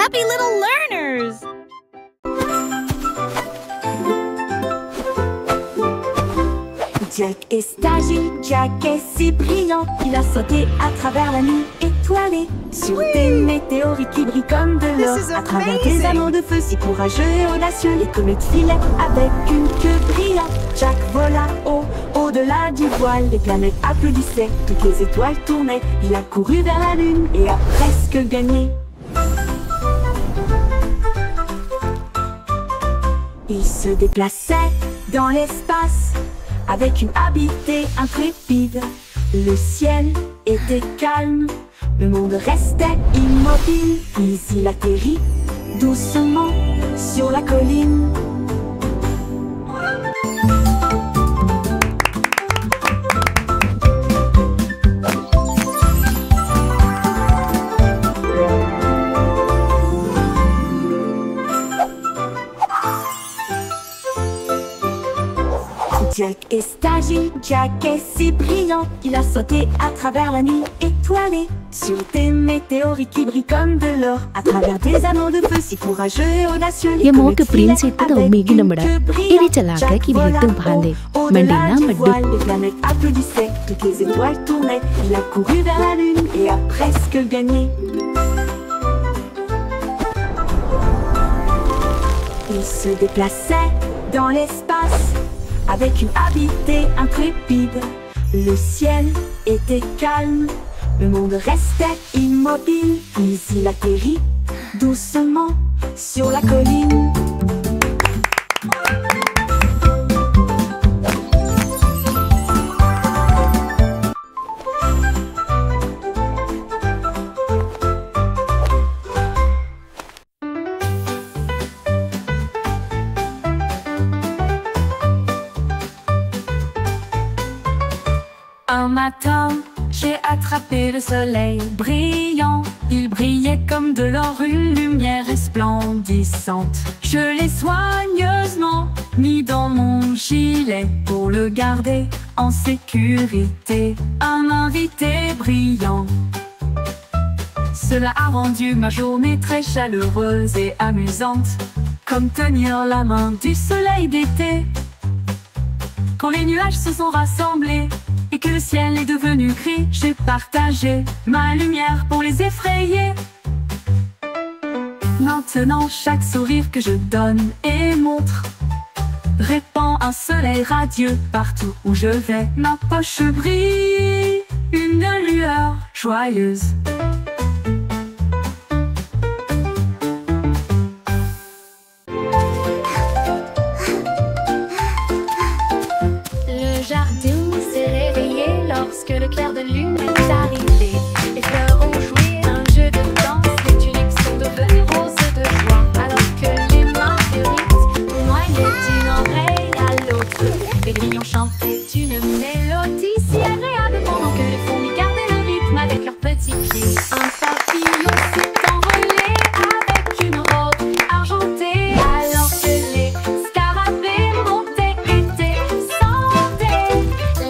happy little learners! Jack est agile, Jack est si brillant, il a sauté à travers la nuit étoilée, sur des météorites qui brillent comme de l'or, à travers des anneaux de feu si courageux et audacieux. Les comètes filaient avec une queue brillante. Jack vola au-delà du voile, les planètes applaudissaient, toutes les étoiles tournaient. Il a couru vers la lune et a presque gagné. Il se déplaçait dans l'espace avec une habileté intrépide. Le ciel était calme, le monde restait immobile. Puis il atterrit doucement sur la colline. Jack est agile, Jack est si brillant, il a sauté à travers la nuit étoilée, sur des météorites qui brillent comme de l'or, à travers des anneaux de feu si courageux et audacieux. ये मौके प्रिंस इतना तो उम्मीद न बड़ा इरी चला के कि भी तुम भांदे मंडीना मड्डू Les planètes applaudissaient, toutes les étoiles tournaient. Il a couru vers la lune et a presque gagné. Il se déplaçait dans l'espace avec une habileté intrépide. Le ciel était calme, le monde restait immobile. Puis il atterrit doucement sur la colline. Un matin, j'ai attrapé le soleil brillant. Il brillait comme de l'or, une lumière resplendissante. Je l'ai soigneusement mis dans mon gilet pour le garder en sécurité. Un invité brillant. Cela a rendu ma journée très chaleureuse et amusante, comme tenir la main du soleil d'été. Quand les nuages se sont rassemblés et que le ciel est devenu gris, j'ai partagé ma lumière pour les effrayer. Maintenant, chaque sourire que je donne et montre répand un soleil radieux partout où je vais. Ma poche brille, une lueur joyeuse. Le jardin s'est réveillé lorsque le clair de lune est arrivé. Les fleurs ont joué un jeu de danse, les tuniques sont devenues roses de joie, alors que les marguerites noyaient d'une oreille à l'autre. Les grillons chantaient une mélodie si agréable pendant que les fourmis gardaient le rythme avec leurs petits pieds. Un papillon s'est envolé avec une robe argentée, alors que les scarabées montaient et descendaient.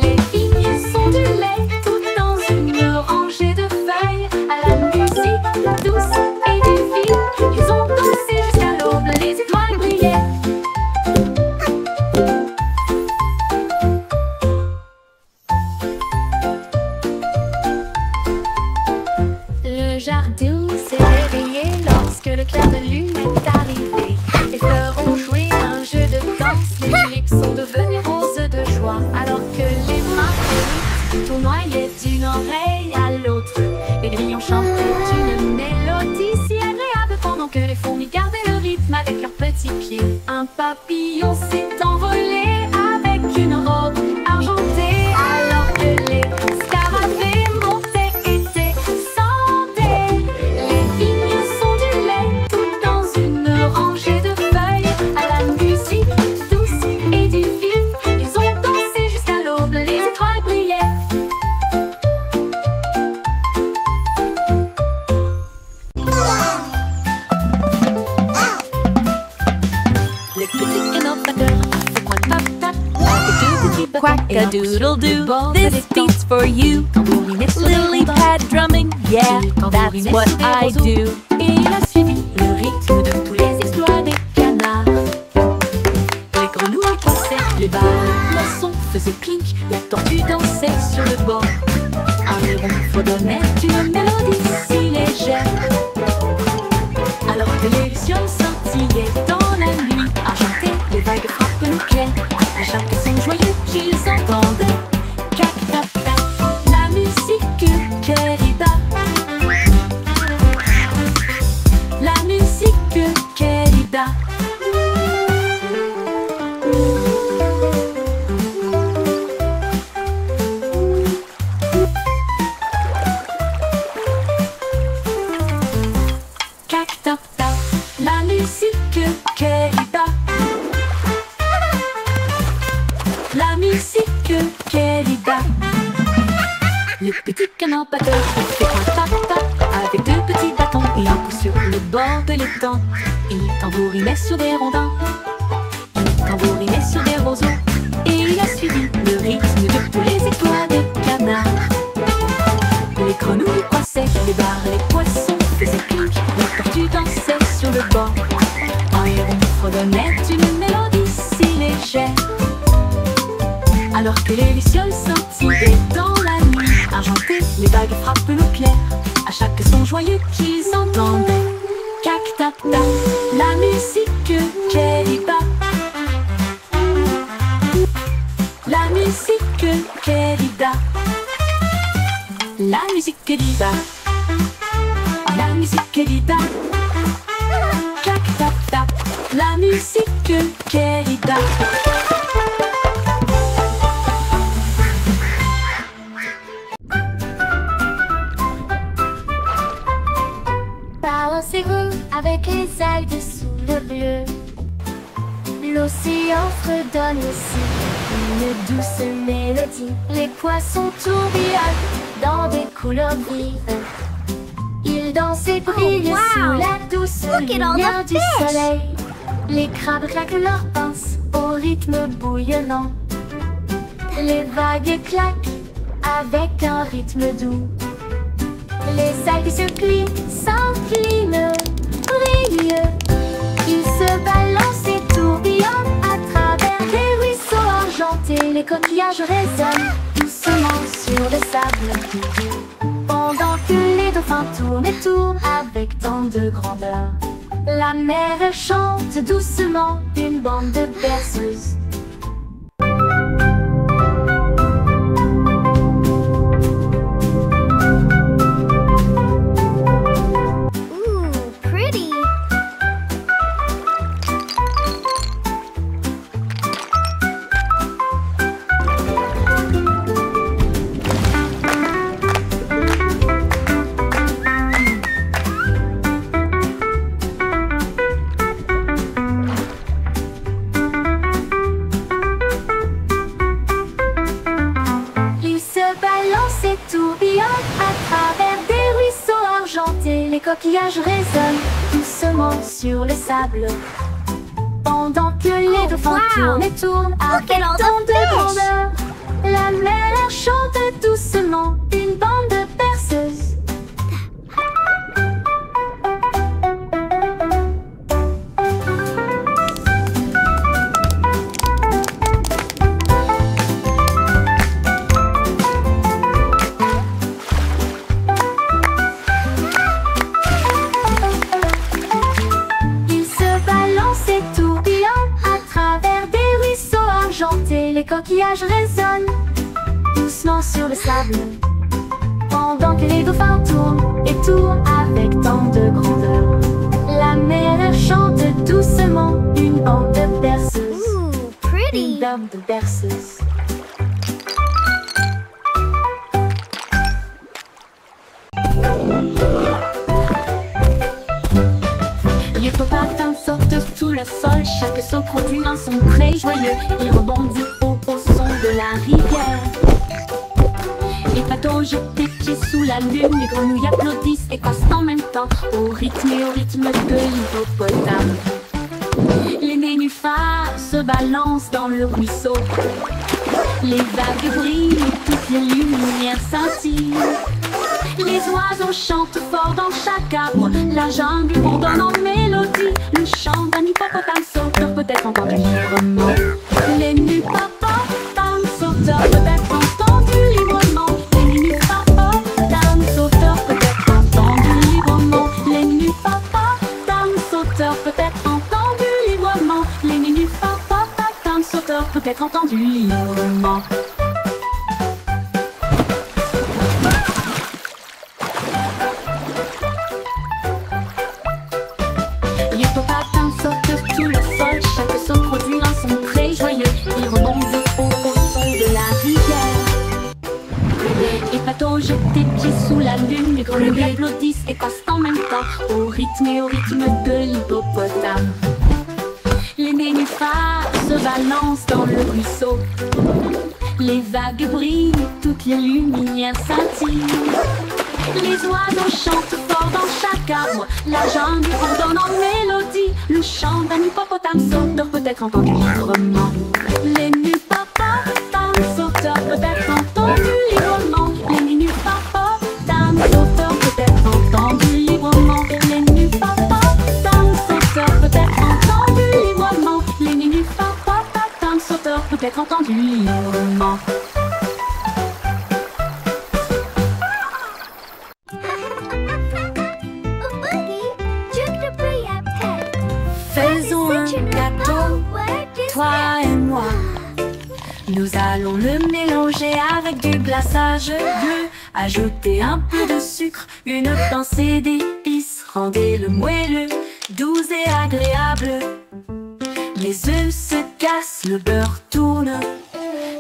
Les vignes sont du lait tout dans une rangée de feuilles, à la musique douce et divine. Ils ont dansé jusqu'à l'aube, les étoiles brillaient. Le jardin s'est réveillé lorsque le clair de lune est arrivé. Les fleurs ont joué un jeu de danse, les tulipes sont devenues roses de joie, alors que les marguerites tournoyaient d'une oreille à l'autre. Les grillons chantaient une mélodie si agréable pendant que les fourmis gardaient le rythme avec leurs petits pieds. Un papillon s'est envolé avec une robe argentée, alors que les scarabées montaient et descendaient. Les vignes sont du lait tout dans une rangée de feuilles, à la musique douce et divine. Ils ont dansé jusqu'à l'aube, les étoiles brillaient. Les petits innovateurs se pointent patate, Quack-a-doodle-doo, this beat's for you. Lily pad drumming, yeah, that's what I do. Et il a suivi le rythme de tous les exploits des canards. Les grenouilles passaient, les balles, les poissons faisaient clink, la tortue dansait sur le bord. Un héron fredonnait une mélodie si légère, alors que les lucioles scintillaient dans la nuit argentée. Les vagues frappent le clair, à chaque son joyeux qu'ils entendent. Cac tac tac, la musique querida. La musique querida. Cac tac tac, la musique querida. La musique querida. Le petit canard batteur fait un tap-tap avec deux petits bâtons et un coup sur le bord de l'étang. Il tambourinait sur des rondins, il tambourinait sur des roseaux, et il a suivi le rythme de tous les étoiles de canard. Les grenouilles croissaient, les barres, les poissons faisaient clink, les tortues dansaient sur le bord. Un héron fredonnait une mélodie si légère, alors que les lucioles scintillaient dans la nuit argentée. Les vagues frappent le clair, à chaque son joyeux qu'ils entendent. Cac tac tac, la musique querida. La musique querida. La musique querida. La musique querida. Cac tac tac, la musique querida. Par un cerveau avec les algues sous le bleu, l'océan fredonne aussi une douce mélodie. Les poissons tourbillonnent dans des couleurs vives. Ils dansent et brillent sous la douce lumière du soleil. Les crabes claquent leurs pinces au rythme bouillonnant. Les vagues claquent avec un rythme doux. Les algues se plient, s'inclinent, brillent. Ils se balancent et tourbillonnent à travers des ruisseaux argentés. Les coquillages résonnent doucement sur le sable, pendant que les dauphins tournent et tournent avec tant de grandeur. La mer chante doucement une bande de berceuses. Les coquillages résonnent doucement sur le sable, pendant que les dauphins tournent et tournent avec tant de grandeur. La mer chante doucement une bande de berceuses. Les coquillages résonnent doucement sur le sable, pendant que les dauphins tournent et tournent avec tant de grandeur. La mer chante doucement une bande de berceuses. Une bande de berceuses. Les hippopotame sautent sous le sol, chaque saut produit un son très joyeux. Il rebondit au son de la rivière. Les bateaux jettent des pieds sous la lune, les grenouilles applaudissent et passent en même temps au rythme de l'hippopotame. Les nénuphars se balancent dans le ruisseau, les vagues brillent et toutes les lumières scintillent. Les oiseaux chantent fort dans chaque arbre, la jungle bourdonne en mélodie. entendu librement. Les nupapotames sauteurs peut-être entendus librement. Les nupapotames sauteurs peut-être entendus librement. Les nupapotames sauteurs peut-être entendus librement. Les nupapotames sauteurs peut-être entendus librement. L'hippopotame saute sur le sol, chaque saut produit un son très joyeux. Il rebondit au son de la rivière. Les patos jettent des pieds sous la lune, les grenouilles applaudissent et passent en même temps au rythme de l'hippopotame. Les nénuphars se balancent dans le ruisseau. Les vagues brillent, toutes les lumières scintillent. Les oiseaux chantent fort dans chaque arbre. La jungle ordonne en mélodie. Le chant d'un hippopotame sauteur peut être entendu librement. Les nupapotames sauteurs peut être entendu librement. Les nupapotames sauteurs peut être entendu librement. Les nupapotames sauteurs peut être entendu librement. Les nupapotames sauteurs peut être entendu librement. Faisons un gâteau, toi et moi. Nous allons le mélanger avec du glaçage bleu. Ajouter un peu de sucre, une pincée d'épices. Rendez-le moelleux, doux et agréable. Les œufs se cassent, le beurre tourne.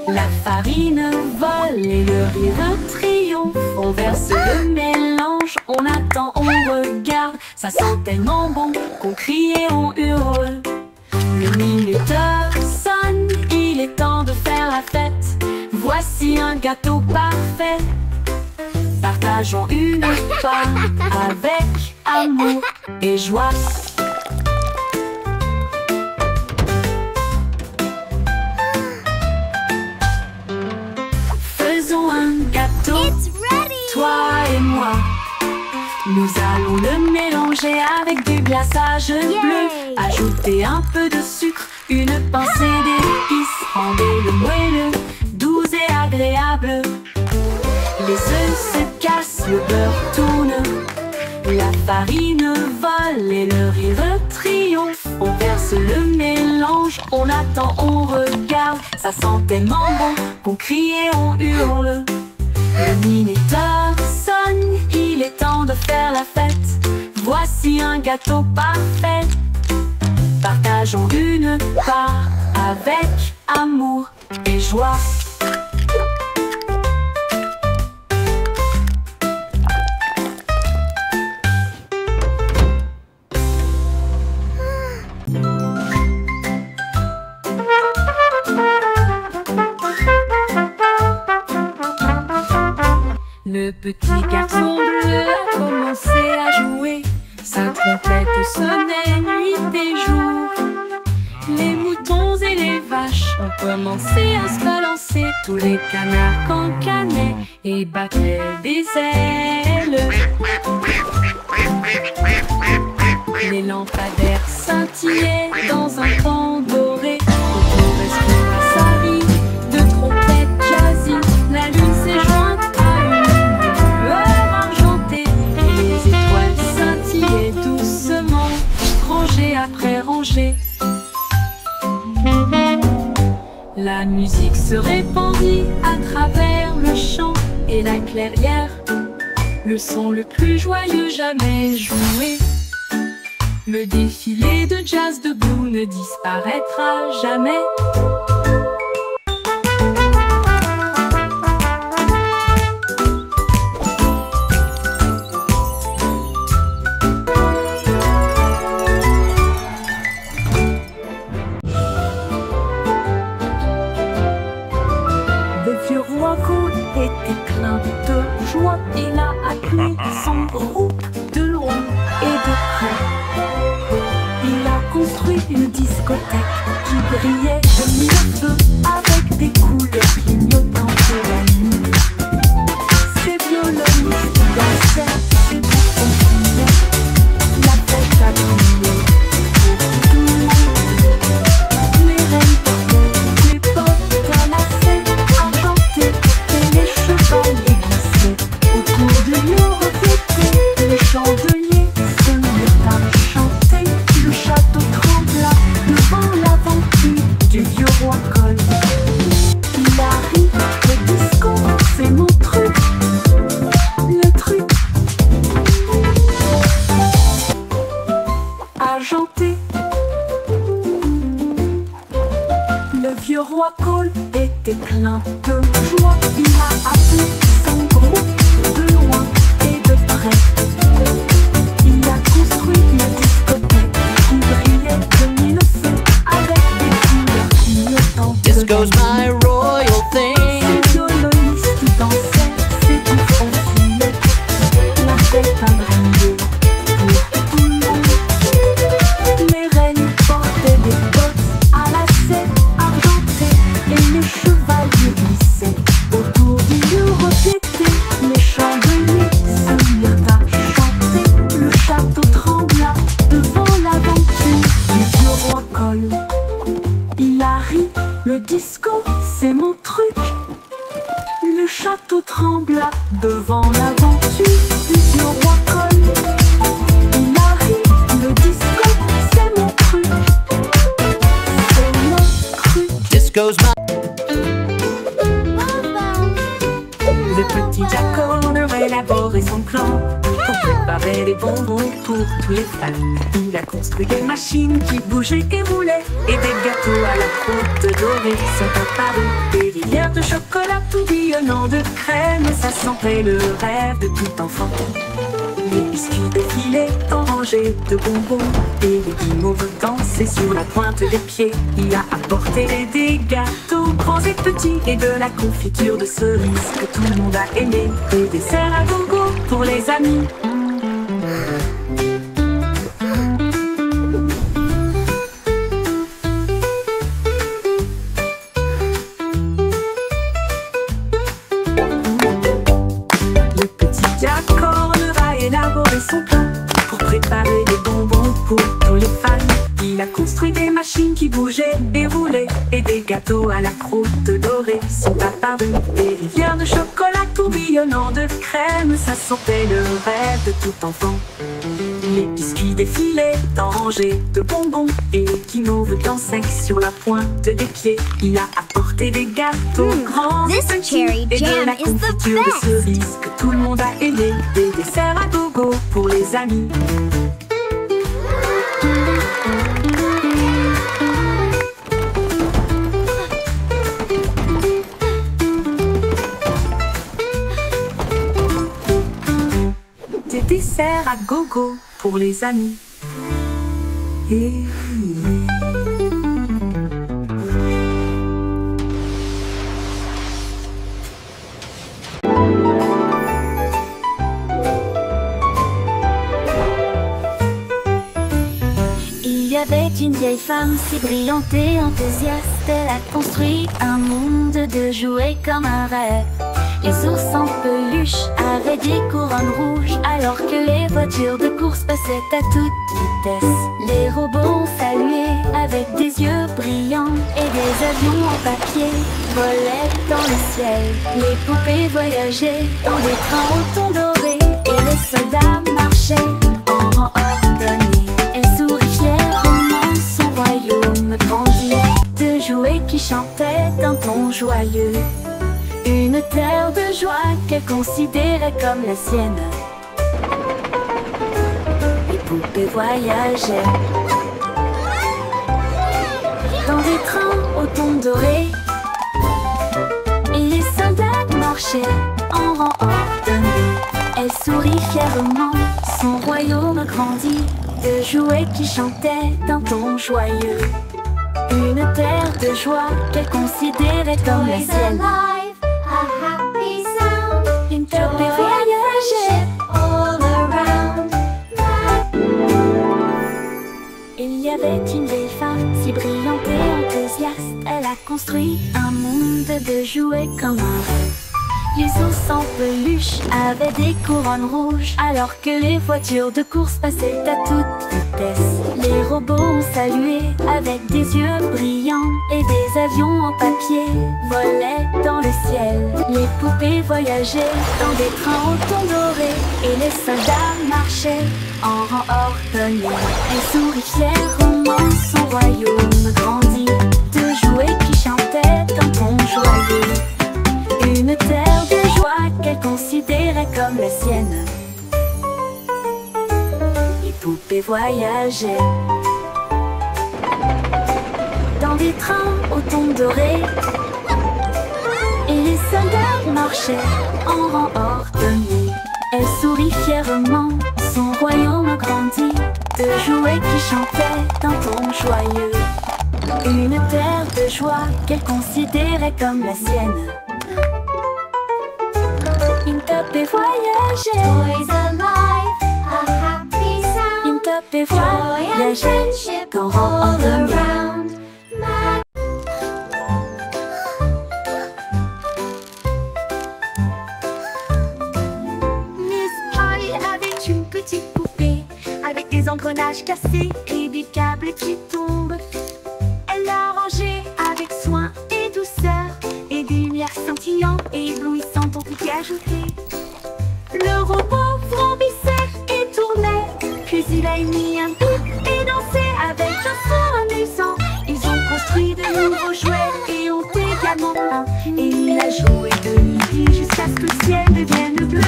La farine vole et le rire triomphe. On verse le mélange, on attend, on regarde. Ça sent tellement bon qu'on crie et on hurle. Le minuteur sonne, il est temps de faire la fête. Voici un gâteau parfait. Partageons une part avec amour et joie. Faisons un gâteau, toi et moi. Nous allons le mélanger avec du glaçage bleu. Ajouter un peu de sucre, une pincée d'épices. Rendez-le moelleux, doux et agréable. Les œufs se cassent, le beurre tourne. La farine vole et le rire triomphe. On verse le mélange, on attend, on regarde. Ça sent tellement bon qu'on crie et on hurle. Le minuteur sonne, il est temps de faire la fête. Voici un gâteau parfait. Partageons une part avec amour et joie. Le petit garçon bleu a commencé à jouer. Sa trompette sonnait nuit et jour. Les moutons et les vaches ont commencé à se balancer. Tous les canards cancanaient et battaient des ailes. Les lampadaires scintillaient dans un camp doré. Autour restait sa vie de trompettes jazzy. La lune s'est jointe à une lueur argentée. Et les étoiles scintillaient doucement, rangée après rangée. La musique se répandit à travers le champ et la clairière. Le son le plus joyeux jamais joué. Le défilé de jazz debout ne disparaîtra jamais. Le vieux roi Cool était plein de joie. Il a appelé son groupe de loin et de près. Il a construit une discothèque qui brillait de mille feux avec des couleurs clignotantes de la nuit. Ses violonistes dansaient, ses boutons criaient, la fête a brillé pour tout le monde. était plein de joie. Il a appelé son groupe de loin et de près. Il a construit une discothèque qui brillait de mille feux avec des couleurs clignotantes. Disco's my royal thing. Ses violonistes dansaient, ses bouffons fumaient. La fête a brillé pour tout le monde. Les reines portaient des bottes à lacets argentés et les chevaliers glissaient autour du bureau d'été. Les chandeliers se mirent à chanter. Le château trembla devant l'aventure du vieux roi Cole. Il a ri, le disco c'est mon truc. Le château trembla devant l'aventure du vieux roi Cole. Il a ri, le disco c'est mon truc. C'est mon truc. Disco's my. Le petit Jack Horner élaborait son plan pour préparer les bonbons pour tous les fans. Il a construit des machines qui bougeaient et roulaient et des gâteaux à la croûte dorée sont apparus. Des rivières de chocolat tourbillonnant de crème, ça sentait le rêve de tout enfant. Les biscuits défilaient en rangées de bonbons et les guimauves dansaient sur la pointe des pieds. Il a apporté des gâteaux grands et petits et de la confiture de cerises que tout le monde a aimé. Des desserts à gogo pour les amis. Le petit Jack Horner a élaboré son plan pour préparer des bonbons pour tous les fans. Il a construit des machines qui bougeaient et roulaient et des gâteaux à la croûte dorée sont apparus. Des rivières de chocolat tourbillonnant de crème, ça sentait le rêve de tout enfant. Les biscuits défilaient en rangées de bonbons et les guimauves dansaient sur la pointe des pieds. Il a apporté des gâteaux grands et This petits cherry et de jam la is the confiture de best. cerises que tout le monde a aimé. Des desserts à gogo pour les amis. Des desserts à gogo pour les amis. Et... Il y avait une vieille femme si brillante et enthousiaste. Elle a construit un monde de jouets comme un rêve. Les ours en peluche avaient des couronnes rouges, alors que les voitures de course passaient à toute vitesse. Les robots ont salué avec des yeux brillants et des avions en papier volaient dans le ciel. Les poupées voyageaient dans des trains au ton doré et les soldats marchaient en rang ordonné. Elle sourit fièrement, son royaume grandit de jouets qui chantaient d'un ton joyeux. Une terre de joie qu'elle considérait comme la sienne. Les poupées voyageaient dans des trains au ton doré et les soldats marchaient en rang ordonné. Elle sourit fièrement, son royaume grandit de jouets qui chantaient d'un ton joyeux. Une terre de joie qu'elle considérait comme la sienne. Une poupée voyageait all around. Il y avait une vieille femme si brillante et enthousiaste. Elle a construit un monde de jouets comme un rêve. Les ours en peluche avaient des couronnes rouges, alors que les voitures de course passaient à toute vitesse. Les robots ont salué avec des yeux brillants et des avions en papier volaient dans le ciel. Les poupées voyageaient dans des trains au ton doré et les soldats marchaient en rang ordonné. Elle sourit fièrement, son royaume grandit de jouets qui chantaient d'un ton joyeux. Une terre de joie qu'elle considérait comme la sienne. Les poupées voyageaient dans des trains au ton doré Et les soldats marchaient en rang ordonné. Elle sourit fièrement, son royaume agrandit, de jouets qui chantaient d'un ton joyeux. Une terre de joie qu'elle considérait comme la sienne. Une top et voyager. Toys alive, a happy sound. Une top et Joy and voyager. friendship Go all all around. around. Miss Polly avait une petite poupée avec des engrenages cassés et des câbles qui tombent. Elle l'a rangée avec soin et douceur et des lumières scintillantes et éblouissantes ont été ajoutées. Le robot vrombissait et tournait, puis il a émis un bip et dansé avec un son amusant. Ils ont construit de nouveaux jouets et ont également peint. Et il a joué de midi jusqu'à ce que le ciel devienne bleu.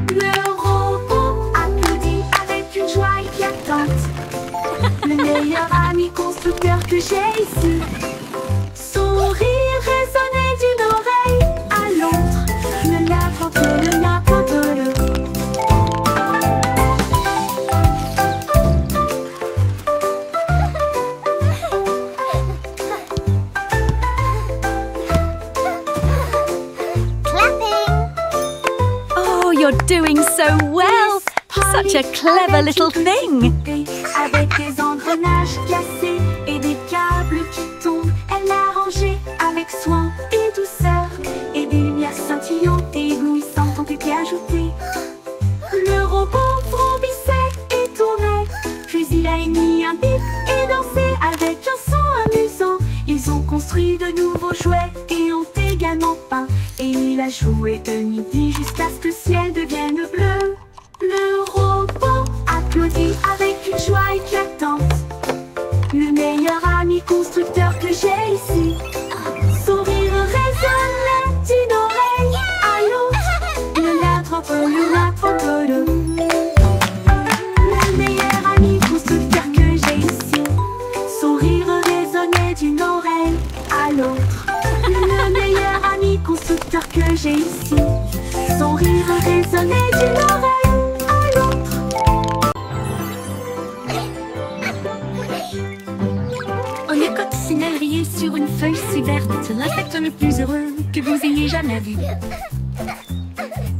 Le robot applaudit avec une joie éclatante. Le meilleur ami constructeur que j'ai ici. Son rire résonnait d'une oreille à l'autre. Le lapin, le lapin, le. Oh, you're doing so well. Such a clever little thing. Avec des engrenages cassés et des câbles qui tombent, elle l'a rangé avec soin et douceur. Et des lumières scintillantes et éblouissantes ont été ajoutées. Le robot vrombissait et tournait, puis il a émis un bip et dansé avec un son amusant. Ils ont construit de nouveaux jouets et ont également peint. Et il a joué de midi jusqu'à ce que le ciel devienne bleu. Le robot applaudit avec une joie éclatante. Le meilleur ami constructeur que j'ai ici. Son rire résonnait d'une oreille à l'autre. Le lapin, le meilleur ami constructeur que j'ai ici. Son rire résonnait d'une oreille à l'autre. Le meilleur ami constructeur que j'ai ici. Son rire résonnait d'une oreille à l'autre. On est coccinelle riée sur une feuille si verte, l'insecte le plus heureux que vous ayez jamais vu.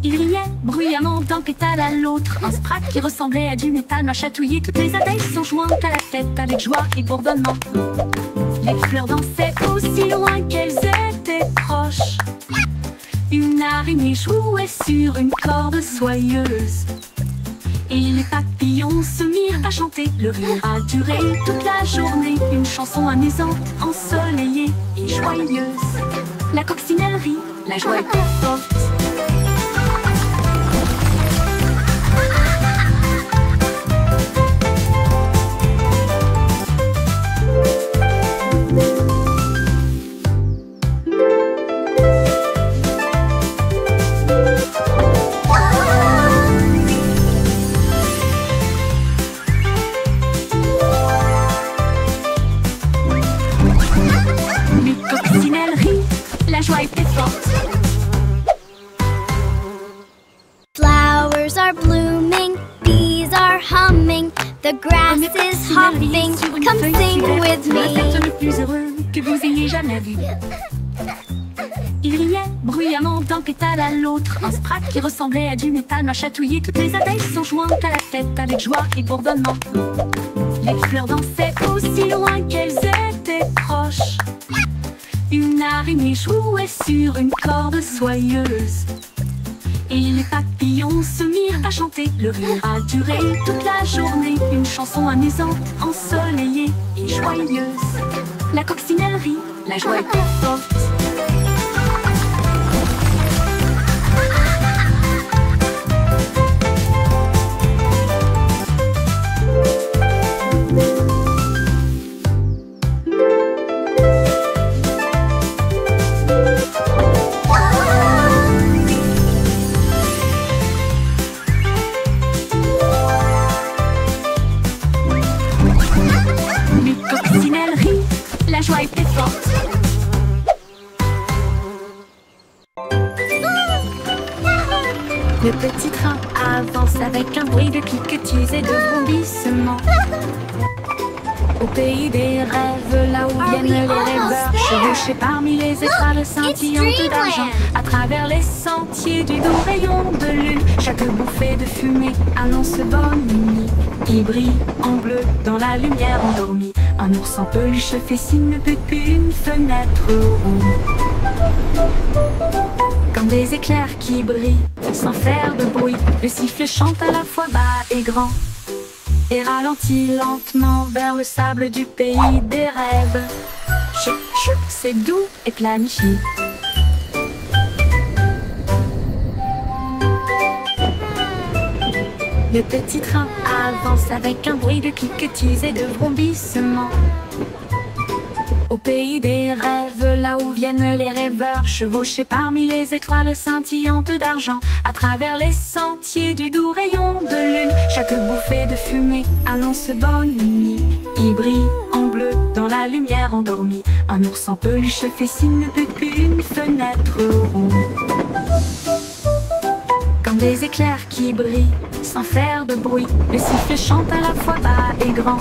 Il riait bruyamment d'un pétale à l'autre, un sprat qui ressemblait à du métal m'a chatouillé. Toutes les abeilles sont jointes à la fête avec joie et bourdonnement. Les fleurs dansaient aussi loin qu'elles étaient proches. Une araignée jouait sur une corde soyeuse. Et les papillons se mirent à chanter. Le rire a duré toute la journée. Une chanson amusante, ensoleillée et joyeuse. La coccinelle rit, la joie était forte. Les coccinelles rient, la joie était forte. Flowers are blooming, bees are humming, the grass is hopping. Come sing with L'insecte me. le plus heureux que vous ayez jamais vu. Il riait bruyamment d'un pétale à l'autre. Un sprat qui ressemblait à du métal m'a chatouillé. Toutes les abeilles sont jointes à la fête avec joie et bourdonnement. Les fleurs dansaient aussi loin qu'elles étaient proches. Une araignée jouait sur une corde soyeuse. Et les papillons se mirent à chanter. Le rire a duré toute la journée. Une chanson amusante, ensoleillée et joyeuse. La coccinelle rit, la joie était forte. Les coccinelles rient, la joie était forte. bruit de cliquetis et de vrombissements. Au pays des rêves, là où viennent les rêveurs, chevauchés parmi les étoiles scintillantes d'argent, à travers les sentiers du doux rayon de lune, chaque bouffée de fumée annonce bonne nuit. Il brille en bleu dans la lumière endormie. Un ours en peluche fait signe depuis une fenêtre ronde. Comme des éclairs qui brillent sans faire de bruit, le sifflet chante à la fois bas et grand et ralentit lentement vers le sable du pays des rêves. Choup, choup, c'est doux et planifié. Le petit train avance avec un bruit de cliquetis et de vrombissements. Au pays des rêves, là où viennent les rêveurs, chevauchés parmi les étoiles scintillantes d'argent, à travers les sentiers du doux rayon de lune, chaque bouffée de fumée annonce bonne nuit. Il brille en bleu dans la lumière endormie. Un ours en peluche fait signe depuis une fenêtre ronde. Comme des éclairs qui brillent sans faire de bruit, le sifflet chante à la fois bas et grand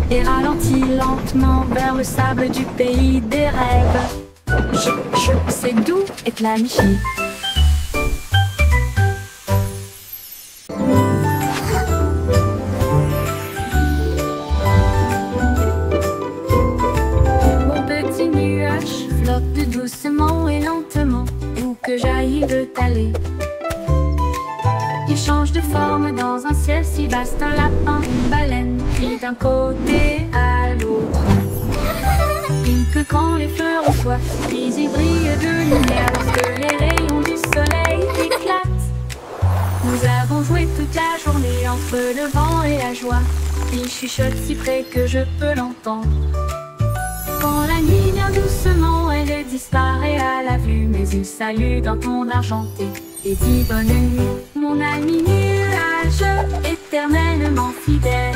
et ralentit lentement vers le sable du pays des rêves. Choup, choup, c'est doux et planifié. Mon petit nuage flotte doucement et lentement, où que j'aille de t'aller. Il change de forme dans un ciel si vaste, un lapin, une baleine, puis d'un côté à l'autre. Puis que quand les fleurs ont soif, puis ils brillent de lumière lorsque les rayons du soleil éclatent. Nous avons joué toute la journée entre le vent et la joie. Il chuchote si près que je peux l'entendre. Quand la nuit vient doucement, elle disparaît à la vue, mais il salue d'un ton argenté et dit bonne nuit, mon ami nuage éternellement fidèle.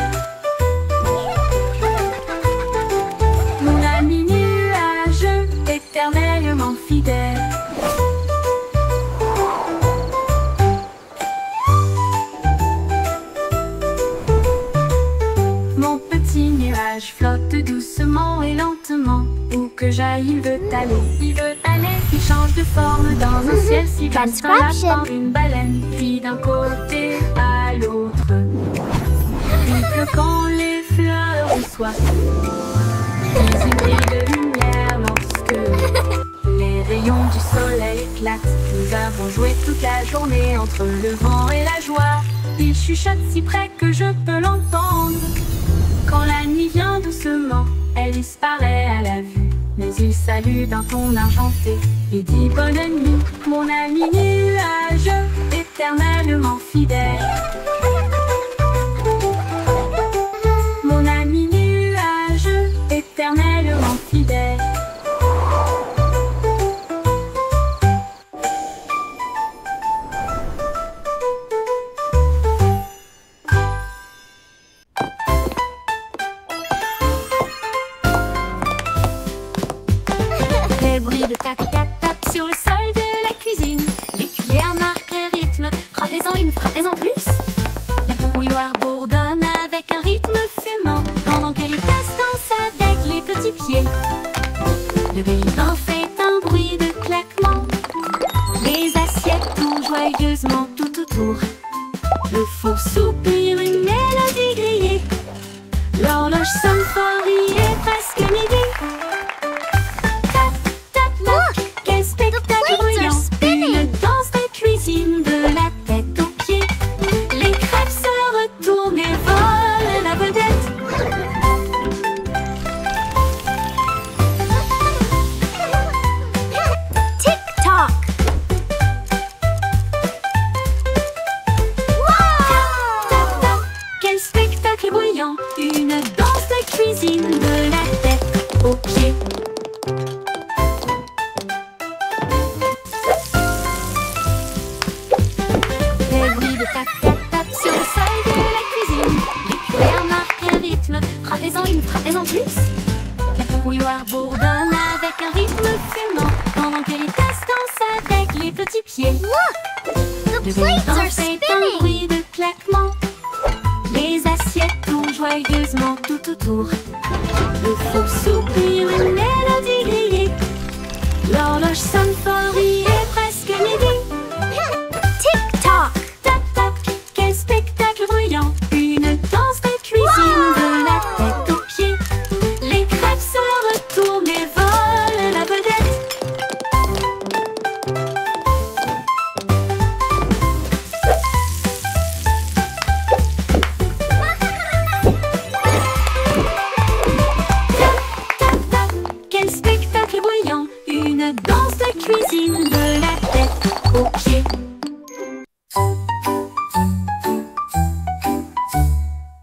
Mon ami nuage éternellement fidèle. Mon petit nuage flotte doucement et lentement, où que j'aille il veut aller, il veut aller. Il change de forme dans un ciel si vaste, un lapin, une baleine, puis d'un côté à l'autre. Puis que quand les fleurs ont soif, puis ils brillent de lumière lorsque les rayons du soleil éclatent. Nous avons joué toute la journée entre le vent et la joie. Il chuchote si près que je peux l'entendre. Quand la nuit vient doucement, elle disparaît à la vue, mais il salue d'un ton argenté et dit bonne nuit, mon ami nuage éternellement fidèle. Mon ami nuage éternellement fidèle. Les bruits de tac tac tac sur le sol de la cuisine. Les cuillères marquent le rythme. Frappez-en une, frappez-en plus. La bouilloire bourdonne avec un rythme fumant, pendant que les tasses dansent avec les petits pieds. Le grille-pain fait un bruit de claquement. Les assiettes tournent joyeusement tout autour. Le four soupire une mélodie grillée. L'horloge sonne fort, il est presque midi. Une danse de cuisine de la tête aux pieds. Les crêpes se retournent et volent la vedette. Tick-tock! Tap-tap, quel spectacle bruyant. Une danse de cuisine de la tête aux pieds. Sur le sol de la cuisine, les cuillères marquent un rythme. Frappez-en une, frappez-en plus. La bouilloire bourdonne avec un rythme fumant, pendant que les tasses dansent avec les petits pieds. Look! The Le plates grille-pain are fait un spinning! bruit de claquement. joyeusement tout autour. Le faux soupir, une mélodie grillée. L'horloge sonne fort, il est presque midi. Tic-toc. Tac-tac, quel spectacle bruyant. Une danse de cuisine de la tête aux pieds. Les crêpes se retournent et volent la vedette. Tac-tac, quel spectacle bruyant. Une danse de cuisine de la tête aux pieds.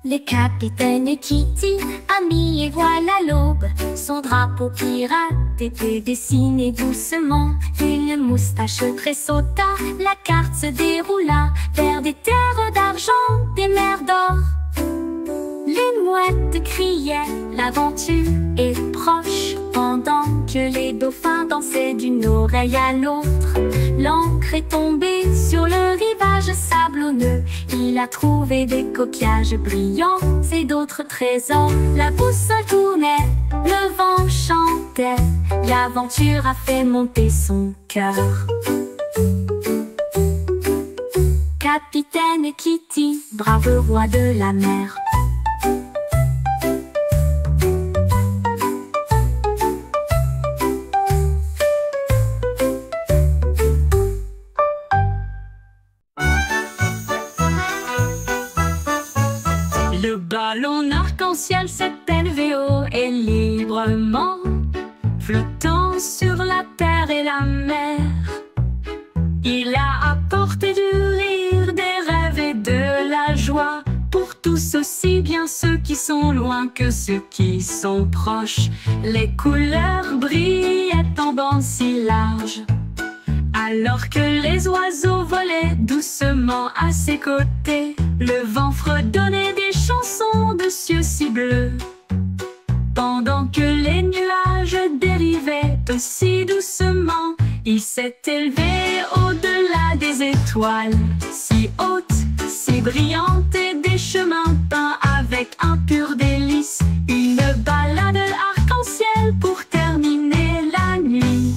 Le capitaine Kitty a mis et voilà l'aube. Son drapeau pirate était dessiné doucement. Une moustache tressauta, la carte se déroula vers des terres d'argent, des mers d'or. Les mouettes criaient, l'aventure est proche. Pendant que les dauphins dansaient d'une oreille à l'autre, l'encre est tombée sur le rivage sablonneux. Il a trouvé des coquillages brillants et d'autres trésors. La boussole tournait, le vent chantait. L'aventure a fait monter son cœur. Capitaine Kitty, brave roi de la mer. Le ballon arc-en-ciel s'est élevé haut et librement, flottant sur la terre et la mer. Il a apporté du rire, des rêves et de la joie pour tous, aussi bien ceux qui sont loin que ceux qui sont proches. Les couleurs brillaient en bandes si larges, alors que les oiseaux volaient doucement à ses côtés. Le vent fredonnait des chansons de cieux si bleus, pendant que les nuages dérivaient aussi doucement. Il s'est élevé au-delà des étoiles, si hautes, si brillantes, et des chemins peints avec un pur délice. Une balade arc-en-ciel pour terminer la nuit.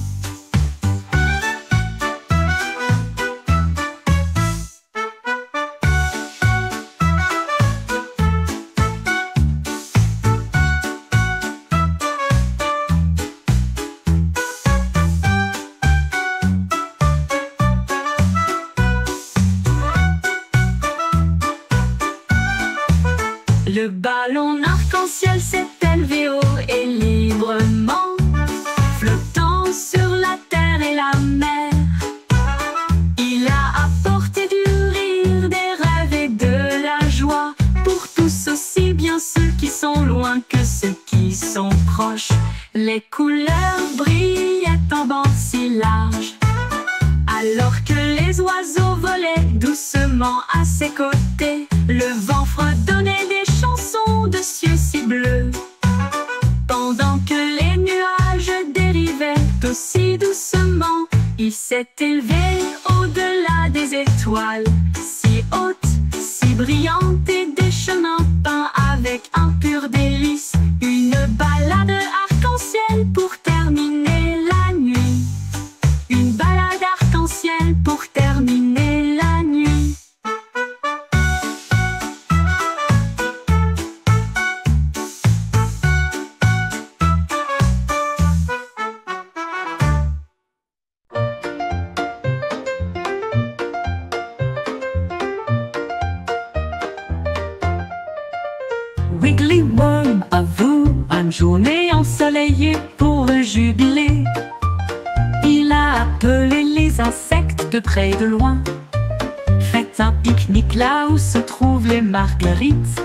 Le ballon arc-en-ciel s'est élevé haut et librement, flottant sur la terre et la mer. Il a apporté du rire, des rêves et de la joie pour tous, aussi bien ceux qui sont loin que ceux qui sont proches. Les couleurs brillaient en bandes si larges, alors que les oiseaux volaient doucement à ses côtés. Le vent fredonnait des chansons de cieux si bleus, pendant que les nuages dérivaient aussi doucement. Il s'est élevé au-delà des étoiles, si hautes, si brillantes, et des chemins peints avec un pur délice. Une balade arc-en-ciel pour terminer la nuit. Une balade arc-en-ciel pour terminer la nuit. Wiggly Worm avoue une journée ensoleillée pour le jubilé. Il a appelé les insectes de près et de loin. Faites un pique-nique là où se trouvent les marguerites.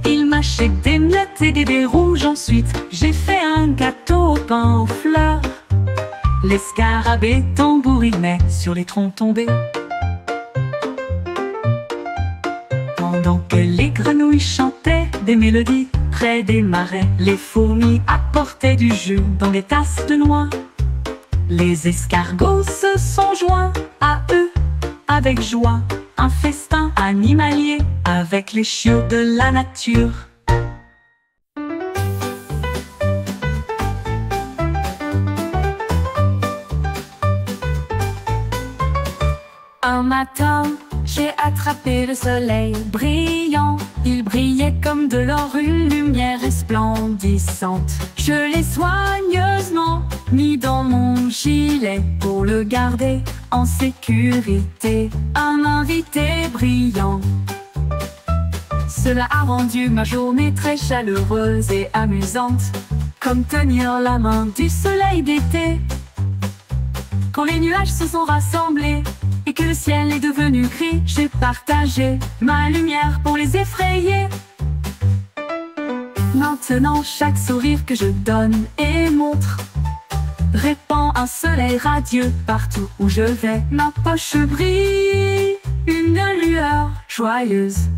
Il mâchait des miettes et des baies rouges. Ensuite, j'ai fait un gâteau au pain aux fleurs. Les scarabées tambourinaient sur les troncs tombés, pendant que les grenouilles chantaient des mélodies près des marais. Les fourmis apportaient du jus dans des tasses de noix. Les escargots se sont joints à eux avec joie. Un festin animalier avec les chiots de la nature. Un matin, j'ai attrapé le soleil brillant. Il brillait comme de l'or, une lumière resplendissante. Je l'ai soigneusement mis dans mon gilet pour le garder en sécurité. Un invité brillant. Cela a rendu ma journée très chaleureuse et amusante, comme tenir la main du soleil d'été. Quand les nuages se sont rassemblés et que le ciel est devenu gris, j'ai partagé ma lumière pour les effrayer. Maintenant, chaque sourire que je donne et montre répand un soleil radieux partout où je vais. Ma poche brille, une lueur joyeuse.